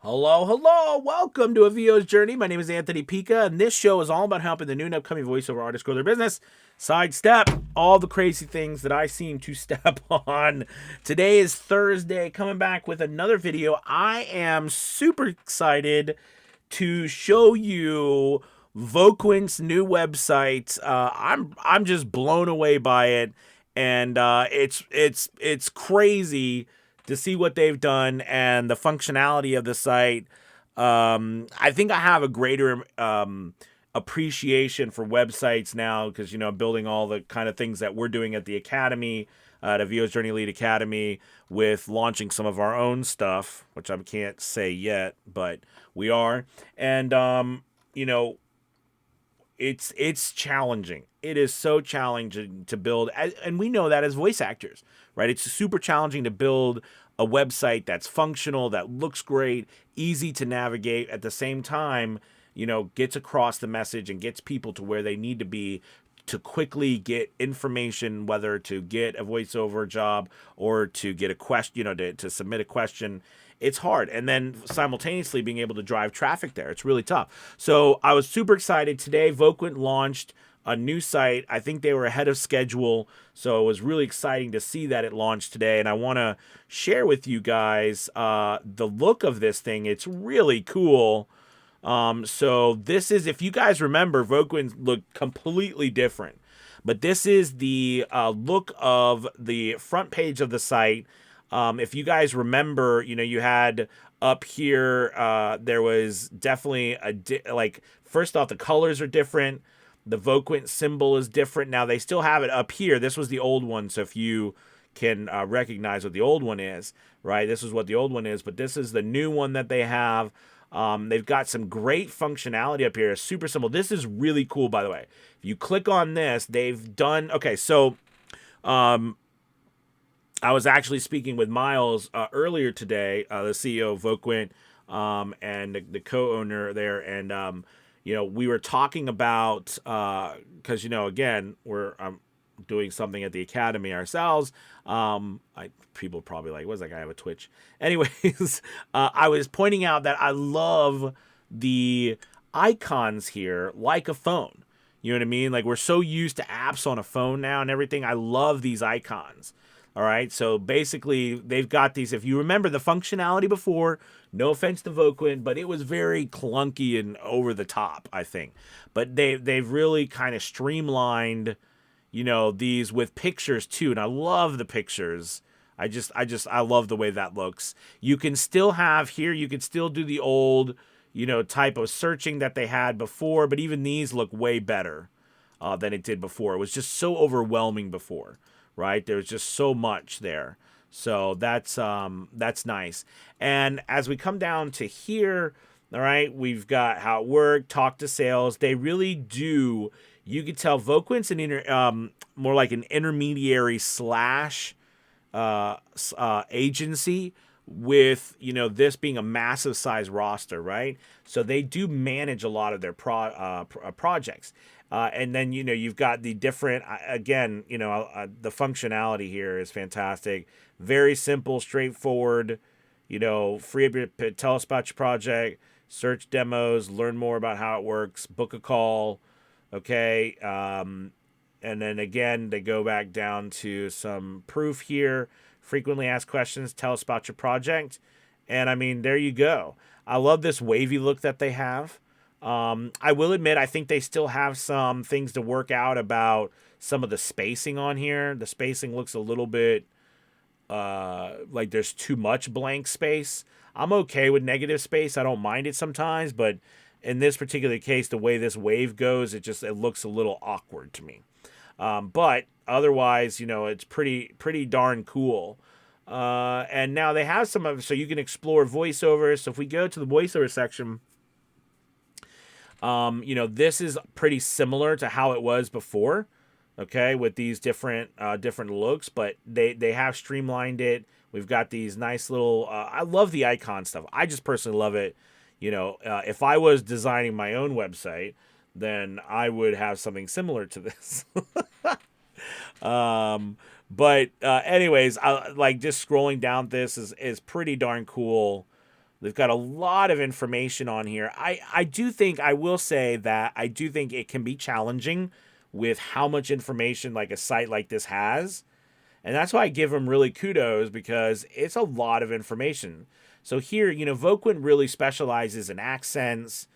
Hello, hello. Welcome to A VO's Journey. My name is Anthony Pica, and this show is all about helping the new and upcoming voiceover artists grow their business, sidestep all the crazy things that I seem to step on. Today is Thursday, coming back with another video. I am super excited to show you Voquent's new website. I'm just blown away by it, and it's crazy to see what they've done and the functionality of the site. I think I have a greater appreciation for websites now because building all the kind of things that we're doing at the academy, the VO's Journey Lead Academy, with launching some of our own stuff, which I can't say yet, but we are. And you know, it's challenging. It is so challenging to build, and we know that as voice actors, right? It's super challenging to build a website that's functional, that looks great, easy to navigate, at the same time, gets across the message and gets people to where they need to be to quickly get information, whether to get a voiceover job or to get a question, to submit a question. It's hard. And then simultaneously being able to drive traffic there. It's really tough. So I was super excited. Today, Voquent launched a new site. I think they were ahead of schedule. So it was really exciting to see that it launched today. And I want to share with you guys the look of this thing. It's really cool. So this is, if you guys remember, Voquent looked completely different. But this is the look of the front page of the site. If you guys remember, you had up here, there was definitely first off, the colors are different. The Voquent symbol is different. Now, they still have it up here. This was the old one, so if you can recognize what the old one is, right? This is what the old one is, but this is the new one that they have. They've got some great functionality up here. Super simple. This is really cool, by the way. If you click on this, they've done... Okay, so... I was actually speaking with Miles earlier today, the CEO of Voquent, and the co-owner there, and we were talking about because again, we're doing something at the academy ourselves. People probably like, what's that guy have a Twitch? Anyways, I was pointing out that I love the icons here, like a phone. You know what I mean? Like, we're so used to apps on a phone now and everything. I love these icons. All right, so basically they've got these. If you remember the functionality before, no offense to Voquent, but it was very clunky and over the top, I think. But they've really kind of streamlined, these with pictures too, and I love the pictures. I love the way that looks. You can still have here. You can still do the old, type of searching that they had before, but even these look way better than it did before. It was just so overwhelming before. Right? There's just so much there. So that's nice. And as we come down to here, all right, we've got how it worked, talk to sales. They really do. You could tell Voquent's more like an intermediary slash agency, with this being a massive size roster, right? So they do manage a lot of their projects. And then you've got the different, again, the functionality here is fantastic. Very simple, straightforward. Free. Tell us about your project, search demos, learn more about how it works, book a call. Okay. And then again, they go back down to some proof here. Frequently asked questions, tell us about your project. And I mean, there you go. I love this wavy look that they have. I will admit, I think they still have some things to work out about some of the spacing on here. The spacing looks a little bit like there's too much blank space. I'm okay with negative space. I don't mind it sometimes, but in this particular case, the way this wave goes, it looks a little awkward to me. But otherwise, it's pretty darn cool. And now they have some of, so you can explore voiceovers. So if we go to the voiceover section, this is pretty similar to how it was before, okay, with these different looks, but they have streamlined it. We've got these nice little, I love the icon stuff. I just personally love it. If I was designing my own website, then I would have something similar to this. But anyways, I like just scrolling down. This is pretty darn cool. They've got a lot of information on here. I do think, I will say that I do think it can be challenging with how much information like a site like this has. And that's why I give them really kudos, because it's a lot of information. So here, Voquent really specializes in accents,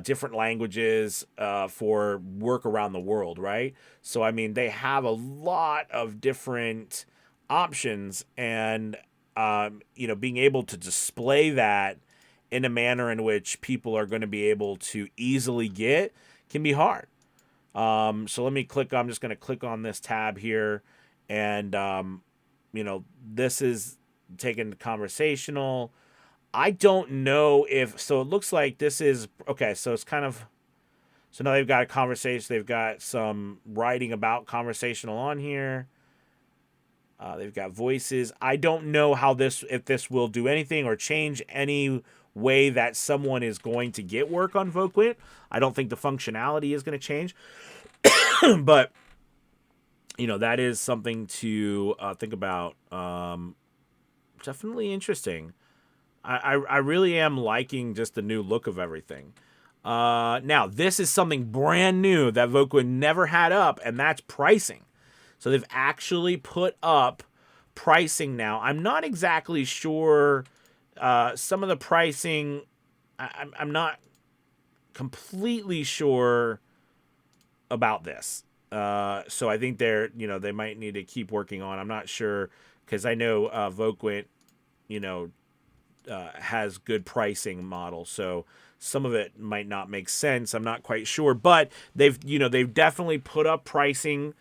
different languages for work around the world, right? So, I mean, they have a lot of different options, and, being able to display that in a manner in which people are going to be able to easily get can be hard. So let me I'm just going to click on this tab here, and, this is taken conversational. I don't know if, so it looks like this is, okay, so it's kind of, so now they've got a conversation, they've got some writing about conversational on here. They've got voices. I don't know if this will do anything or change any way that someone is going to get work on Voquent. I don't think the functionality is going to change, but that is something to think about. Definitely interesting. I really am liking just the new look of everything. Now, this is something brand new that Voquent never had up, and that's pricing. So they've actually put up pricing now. I'm not exactly sure. Some of the pricing, I'm not completely sure about this. So I think they might need to keep working on. I'm not sure, because I know Voquent, has good pricing model. So some of it might not make sense. I'm not quite sure, but they've definitely put up pricing,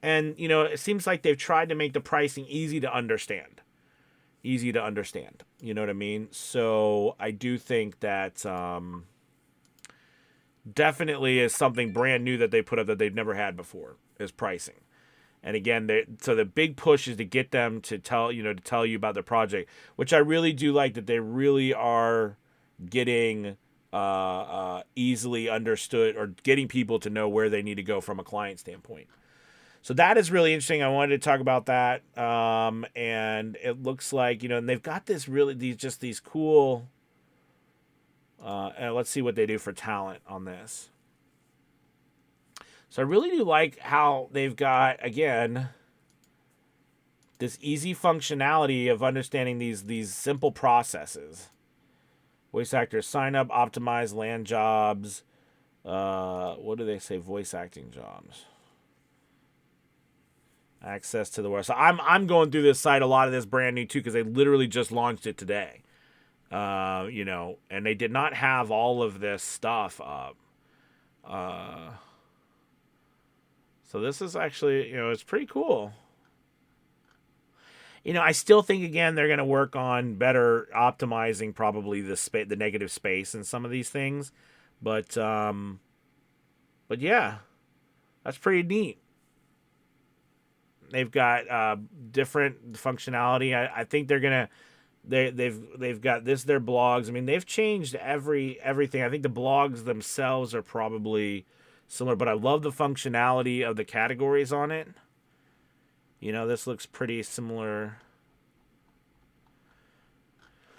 and it seems like they've tried to make the pricing easy to understand. Easy to understand. You know what I mean? So I do think that definitely is something brand new that they put up that they've never had before, is pricing. And again, so the big push is to get them to tell you about their project, which I really do like, that they really are getting easily understood, or getting people to know where they need to go from a client standpoint. So that is really interesting. I wanted to talk about that. And it looks like, and they've got these cool, and let's see what they do for talent on this. So I really do like how they've got, again, this easy functionality of understanding these simple processes. Voice actors sign up, optimize, land jobs. What do they say? Voice acting jobs. Access to the world. So I'm going through this site. A lot of this brand new too, because they literally just launched it today. And they did not have all of this stuff up. So this is actually, it's pretty cool. I still think, again, they're going to work on better optimizing probably the negative space in some of these things. But yeah, that's pretty neat. They've got different functionality. I think they're going to, they've got their blogs. I mean, they've changed everything. I think the blogs themselves are probably similar, but I love the functionality of the categories on it. This looks pretty similar.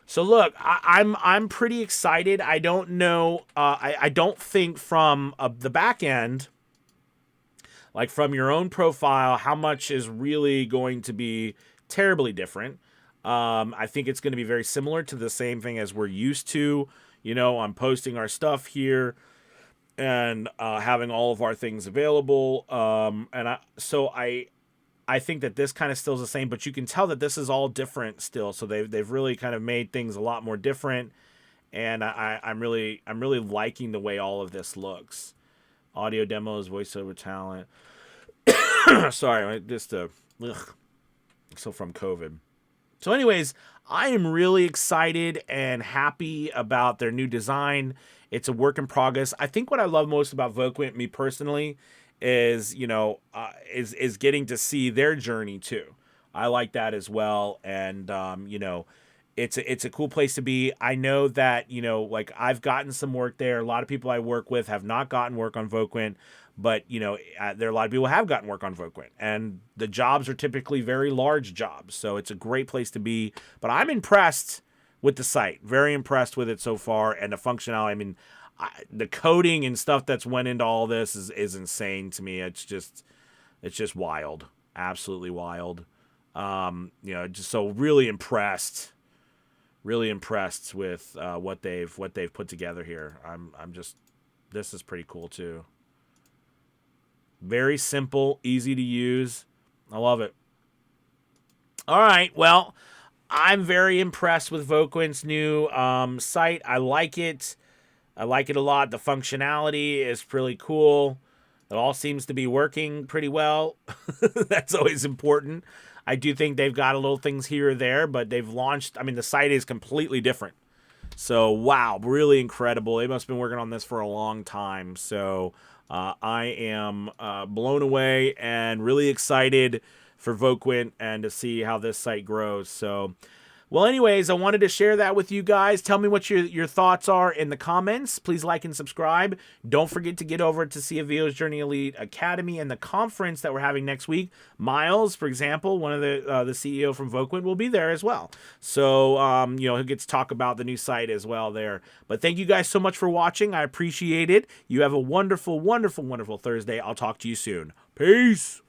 So look, I'm pretty excited. I don't know. I don't think from the back end, like from your own profile, how much is really going to be terribly different. I think it's going to be very similar to the same thing as we're used to. I'm posting our stuff here, and having all of our things available. I think that this kind of still is the same, but you can tell that this is all different still. So they've really kind of made things a lot more different, and I'm really liking the way all of this looks. Audio demos, voiceover talent. Sorry, just so from COVID. So anyways, I am really excited and happy about their new design. It's a work in progress. I think what I love most about Voquent, me personally, is is getting to see their journey too. I like that as well, and it's a cool place to be. I know that like I've gotten some work there. A lot of people I work with have not gotten work on Voquent, but there are a lot of people who have gotten work on Voquent, and the jobs are typically very large jobs, so it's a great place to be. But I'm impressed with the site. Very impressed with it so far, and the functionality. I mean, the coding and stuff that's went into all this is insane to me. It's just wild, absolutely wild. Just so really impressed with what they've put together here. This is pretty cool too. Very simple, easy to use. I love it. All right, well, I'm very impressed with Voquent's new site. I like it. I like it a lot. The functionality is really cool. It all seems to be working pretty well. That's always important. I do think they've got a little things here or there, but they've launched. I mean, the site is completely different. So, wow, really incredible. They must have been working on this for a long time. So, I am blown away and really excited for Voquent and to see how this site grows. So, well, anyways, I wanted to share that with you guys. Tell me what your thoughts are in the comments. Please like and subscribe. Don't forget to get over to see a VO's Journey Elite Academy and the conference that we're having next week. Miles, for example, one of the CEO from Voquent, will be there as well. So, he gets to talk about the new site as well there. But thank you guys so much for watching. I appreciate it. You have a wonderful, wonderful, wonderful Thursday. I'll talk to you soon. Peace.